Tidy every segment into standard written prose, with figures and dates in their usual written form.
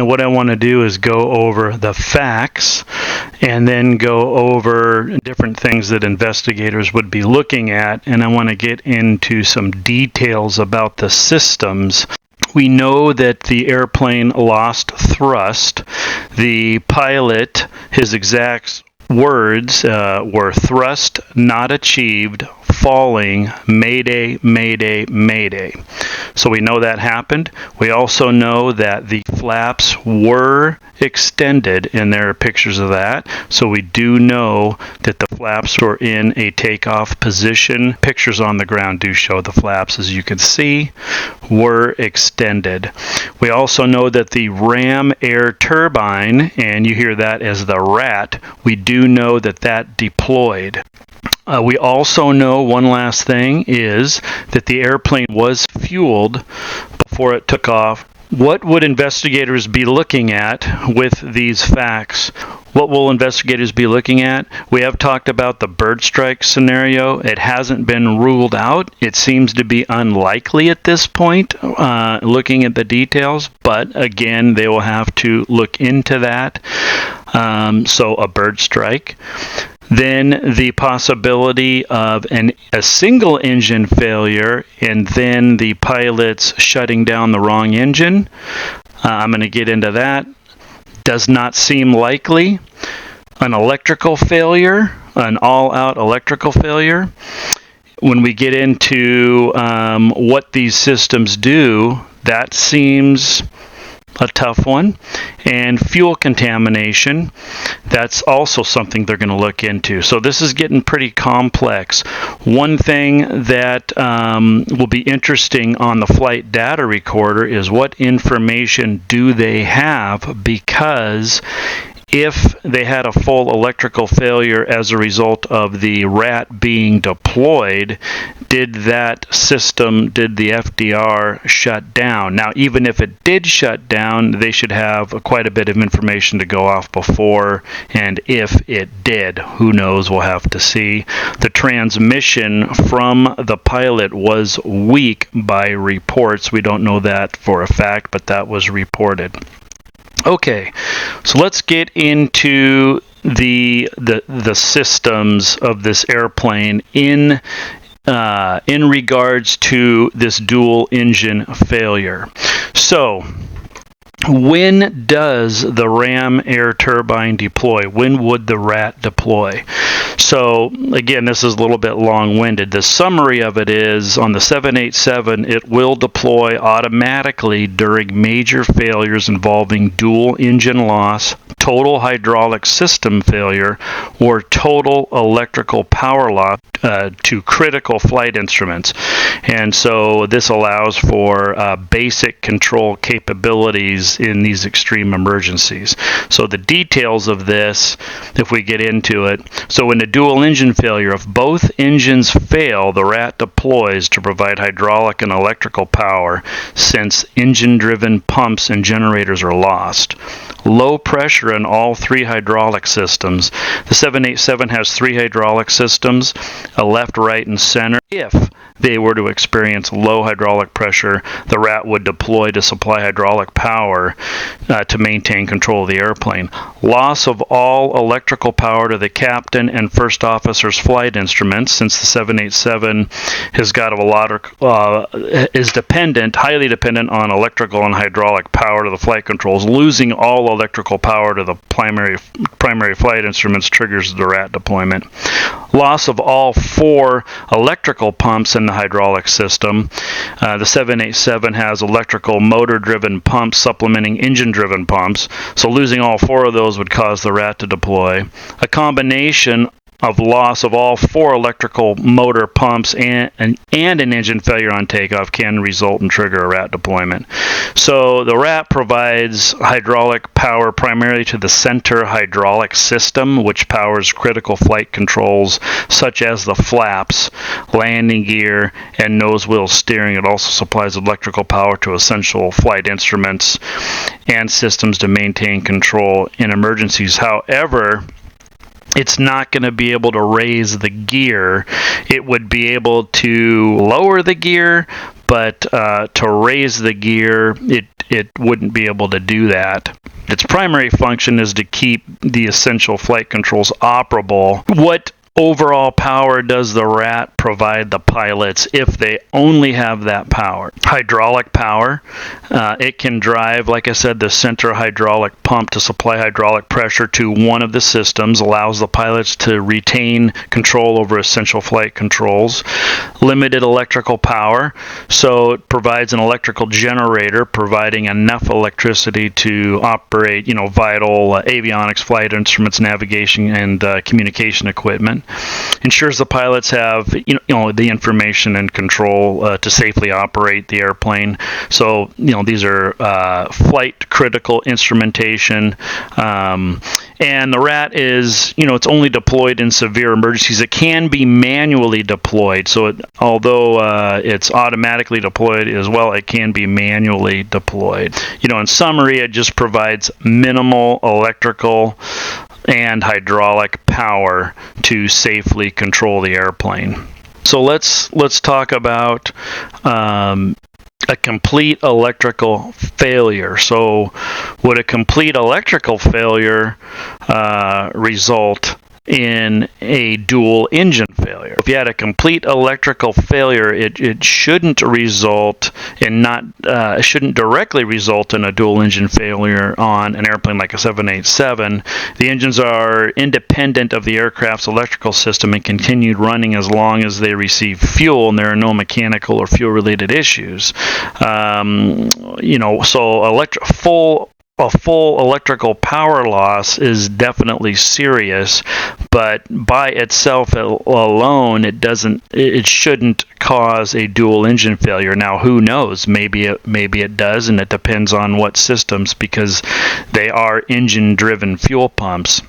And what I want to do is go over the facts and then go over different things that investigators would be looking at. And I want to get into some details about the systems. We know that the airplane lost thrust. The pilot, his exact words were thrust not achieved, falling, mayday, mayday, mayday. So we know that happened. We also know that the flaps were extended, and there are pictures of that. So we do know that the flaps were in a takeoff position. Pictures on the ground do show the flaps, as you can see, were extended. We also know that the ram air turbine, and you hear that as the RAT, we do know that that deployed. We also know one last thing is that the airplane was fueled before it took off. What would investigators be looking at with these facts? What will investigators be looking at? We have talked about the bird strike scenario. It hasn't been ruled out. It seems to be unlikely at this point, looking at the details. But again, they will have to look into that. So a bird strike. Then the possibility of a single engine failure and then the pilots shutting down the wrong engine. I'm going to get into that. Does not seem likely. An electrical failure, an all-out electrical failure. When we get into what these systems do, that seems a tough one. And fuel contamination, that's also something they're going to look into. So this is getting pretty complex. One thing that will be interesting on the flight data recorder is what information do they have, because if they had a full electrical failure as a result of the RAT being deployed, did that system, did the FDR shut down? Now, even if it did shut down, they should have quite a bit of information to go off before, and if it did, who knows, we'll have to see. The transmission from the pilot was weak by reports. We don't know that for a fact, but that was reported. Okay, so let's get into the systems of this airplane in regards to this dual engine failure. So, when does the ram air turbine deploy? When would the RAT deploy? So, again, this is a little bit long-winded. The summary of it is, on the 787, it will deploy automatically during major failures involving dual engine loss, total hydraulic system failure, or total electrical power loss to critical flight instruments. And so this allows for basic control capabilities in these extreme emergencies. So the details of this, if we get into it, so in a dual engine failure, if both engines fail, the RAT deploys to provide hydraulic and electrical power, since engine-driven pumps and generators are lost. Low pressure in all three hydraulic systems. The 787 has three hydraulic systems, a left, right, and center. If they were to experience low hydraulic pressure, the RAT would deploy to supply hydraulic power to maintain control of the airplane. Loss of all electrical power to the captain and first officer's flight instruments, since the 787 has got a lot of, is highly dependent on electrical and hydraulic power to the flight controls. Losing all electrical power to the primary flight instruments triggers the RAT deployment. Loss of all four electrical pumps in the hydraulic system. The 787 has electrical motor-driven pumps supplementing engine-driven pumps, so losing all four of those would cause the RAT to deploy. A combination of loss of all four electrical motor pumps and an engine failure on takeoff can result and trigger a RAT deployment. So the RAT provides hydraulic power primarily to the center hydraulic system, which powers critical flight controls such as the flaps, landing gear, and nose wheel steering. It also supplies electrical power to essential flight instruments and systems to maintain control in emergencies. However, it's not going to be able to raise the gear. It would be able to lower the gear, but to raise the gear, it wouldn't be able to do that. Its primary function is to keep the essential flight controls operable. What overall power does the RAT provide the pilots if they only have that power? Hydraulic power. It can drive, like I said, the center hydraulic pump to supply hydraulic pressure to one of the systems, allows the pilots to retain control over essential flight controls. Limited electrical power. So it provides an electrical generator, providing enough electricity to operate, vital avionics, flight instruments, navigation, and communication equipment. Ensures the pilots have the information and control to safely operate the airplane. So these are flight critical instrumentation, and the RAT is it's only deployed in severe emergencies. It can be manually deployed, so although it's automatically deployed as well, it can be manually deployed. In summary, it just provides minimal electrical and hydraulic power to safely control the airplane. So let's talk about a complete electrical failure. So would a complete electrical failure result in a dual engine failure? If you had a complete electrical failure, it shouldn't result in it shouldn't directly result in a dual engine failure on an airplane like a 787. The engines are independent of the aircraft's electrical system and continued running as long as they receive fuel and there are no mechanical or fuel related issues. A full electrical power loss is definitely serious, but by itself alone, it shouldn't cause a dual engine failure. Now, who knows? Maybe it does, and it depends on what systems, because they are engine-driven fuel pumps.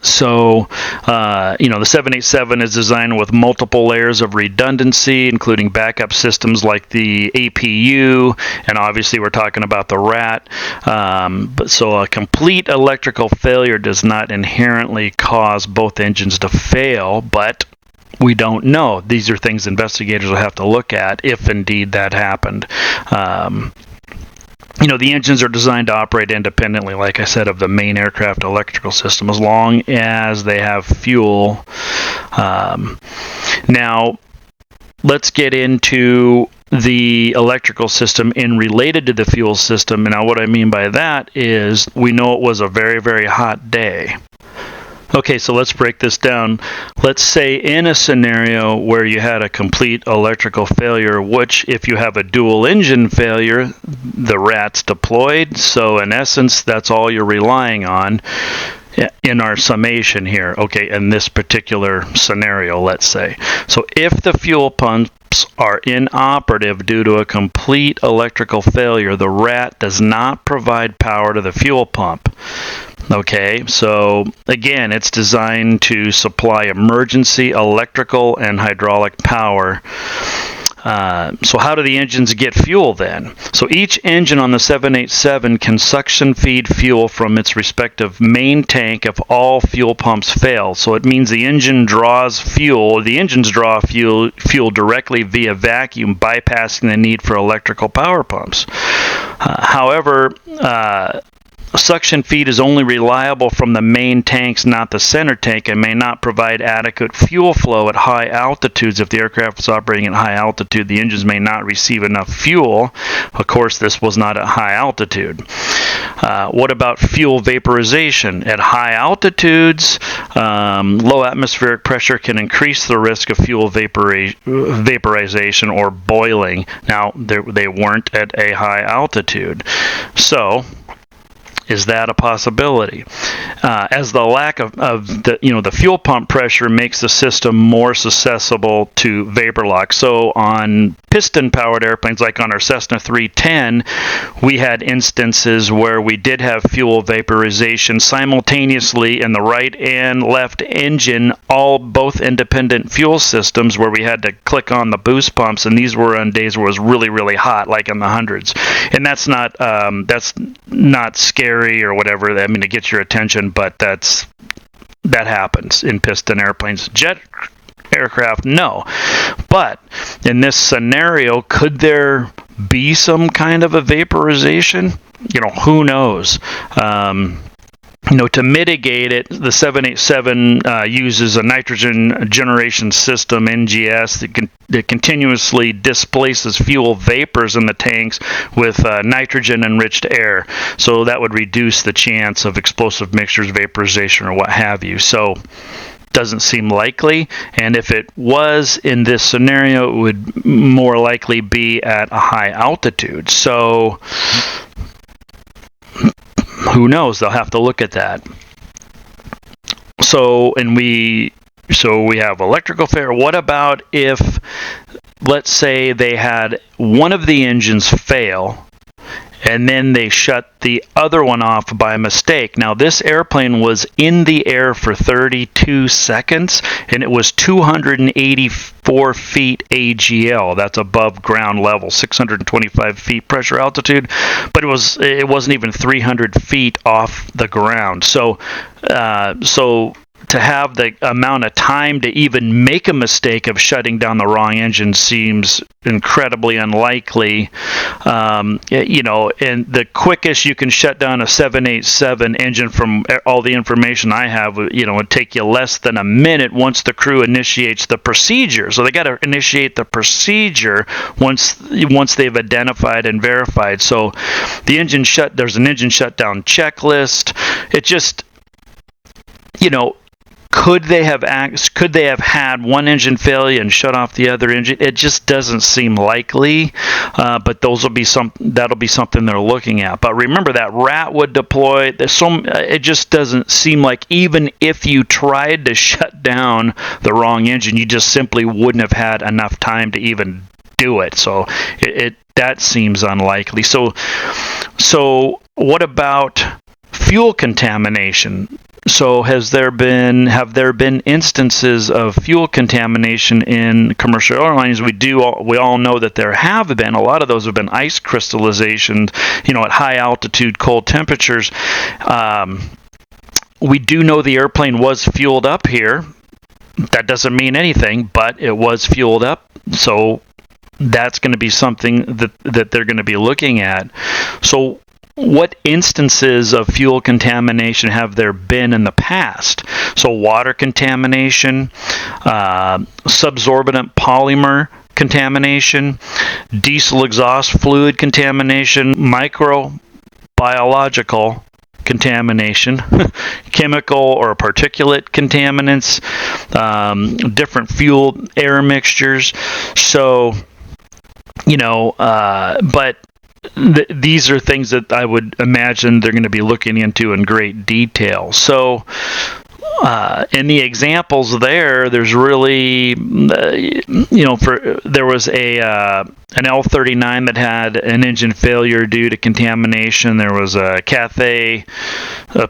So, the 787 is designed with multiple layers of redundancy, including backup systems like the APU, and obviously we're talking about the RAT. So a complete electrical failure does not inherently cause both engines to fail, but we don't know. These are things investigators will have to look at if indeed that happened. The engines are designed to operate independently, like I said, of the main aircraft electrical system, as long as they have fuel. Now, let's get into the electrical system in related to the fuel system. Now, what I mean by that is we know it was a very, very hot day. Okay, so let's break this down. Let's say in a scenario where you had a complete electrical failure, which if you have a dual engine failure, the RAT's deployed. So in essence, that's all you're relying on in our summation here. Okay, in this particular scenario, let's say. So if the fuel pumps are inoperative due to a complete electrical failure, the RAT does not provide power to the fuel pump. Okay, so again, it's designed to supply emergency electrical and hydraulic power. So how do the engines get fuel then? So each engine on the 787 can suction feed fuel from its respective main tank if all fuel pumps fail. So it means the engine draws fuel, the engines draw fuel directly via vacuum, bypassing the need for electrical power pumps. However, suction feed is only reliable from the main tanks, not the center tank, and may not provide adequate fuel flow at high altitudes. If the aircraft is operating at high altitude, the engines may not receive enough fuel. Of course, this was not at high altitude. What about fuel vaporization? At high altitudes, low atmospheric pressure can increase the risk of fuel vaporization or boiling. Now, they weren't at a high altitude. So, is that a possibility? As the lack of the fuel pump pressure makes the system more susceptible to vapor lock. So on piston-powered airplanes, like on our Cessna 310, we had instances where we did have fuel vaporization simultaneously in the right and left engine, both independent fuel systems, where we had to click on the boost pumps, and these were on days where it was really, really hot, like in the hundreds. And that's not scary or whatever. I mean, to get your attention, but that happens in piston airplanes. Jet aircraft, no. But in this scenario, could there be some kind of a vaporization? Who knows? To mitigate it, the 787 uses a nitrogen generation system, NGS, that continuously displaces fuel vapors in the tanks with nitrogen-enriched air. So that would reduce the chance of explosive mixtures, vaporization, or what have you. So doesn't seem likely, and if it was in this scenario, it would more likely be at a high altitude. So who knows? They'll have to look at that. So we have electrical failure. What about if, let's say, they had one of the engines fail, and then they shut the other one off by mistake? Now, this airplane was in the air for 32 seconds, and it was 284 feet AGL. That's above ground level, 625 feet pressure altitude, but it wasn't even 300 feet off the ground. So to have the amount of time to even make a mistake of shutting down the wrong engine seems incredibly unlikely. And the quickest you can shut down a 787 engine, from all the information I have, would take you less than a minute once the crew initiates the procedure. So they got to initiate the procedure once they've identified and verified. So there's an engine shutdown checklist. It just, could they have had one engine failure and shut off the other engine? It just doesn't seem likely, but that'll be something they're looking at. But remember, that rat would deploy. It just doesn't seem like, even if you tried to shut down the wrong engine, you just simply wouldn't have had enough time to even do it. So that seems unlikely. So what about fuel contamination? So have there been instances of fuel contamination in commercial airlines? We all know that there have been. A lot of those have been ice crystallizations, at high altitude, cold temperatures. We do know the airplane was fueled up here. That doesn't mean anything, but it was fueled up. So that's going to be something that they're going to be looking at. So what instances of fuel contamination have there been in the past? So water contamination, subsorbent polymer contamination, diesel exhaust fluid contamination, microbiological contamination, chemical or particulate contaminants, different fuel air mixtures. So, but these are things that I would imagine they're going to be looking into in great detail. So in the examples there's really, there was an L-39 that had an engine failure due to contamination. There was a Cathay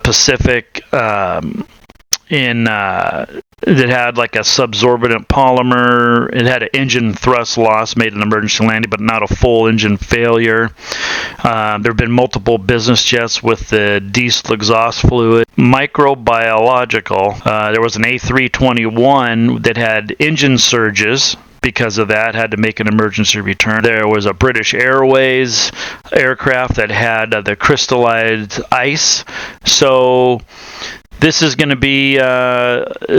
Pacific that had like a subsorbent polymer. It had an engine thrust loss, made an emergency landing, but not a full engine failure. There have been multiple business jets with the diesel exhaust fluid. Microbiological, there was an A321 that had engine surges. Because of that, had to make an emergency return. There was a British Airways aircraft that had the crystallized ice. So this is going to be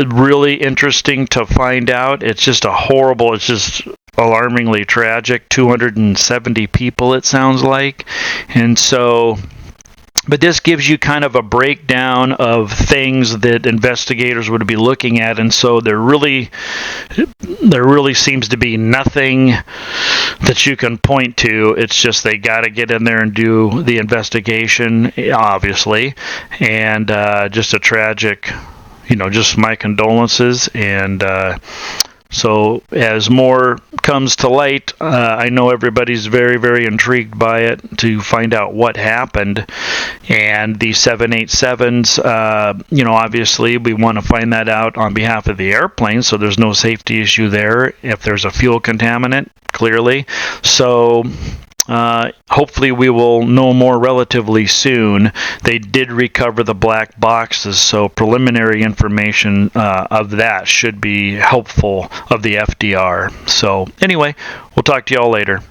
really interesting to find out. It's just it's just alarmingly tragic. 270 people, it sounds like. And so, but this gives you kind of a breakdown of things that investigators would be looking at. And so there really seems to be nothing that you can point to. It's just they got to get in there and do the investigation, obviously. And just a tragic, just my condolences. And so as more comes to light, I know everybody's very, very intrigued by it to find out what happened. And the 787s, obviously we want to find that out on behalf of the airplane, so there's no safety issue there if there's a fuel contaminant, clearly. So hopefully we will know more relatively soon. They did recover the black boxes, so preliminary information of that should be helpful of the FDR. So anyway, we'll talk to y'all later.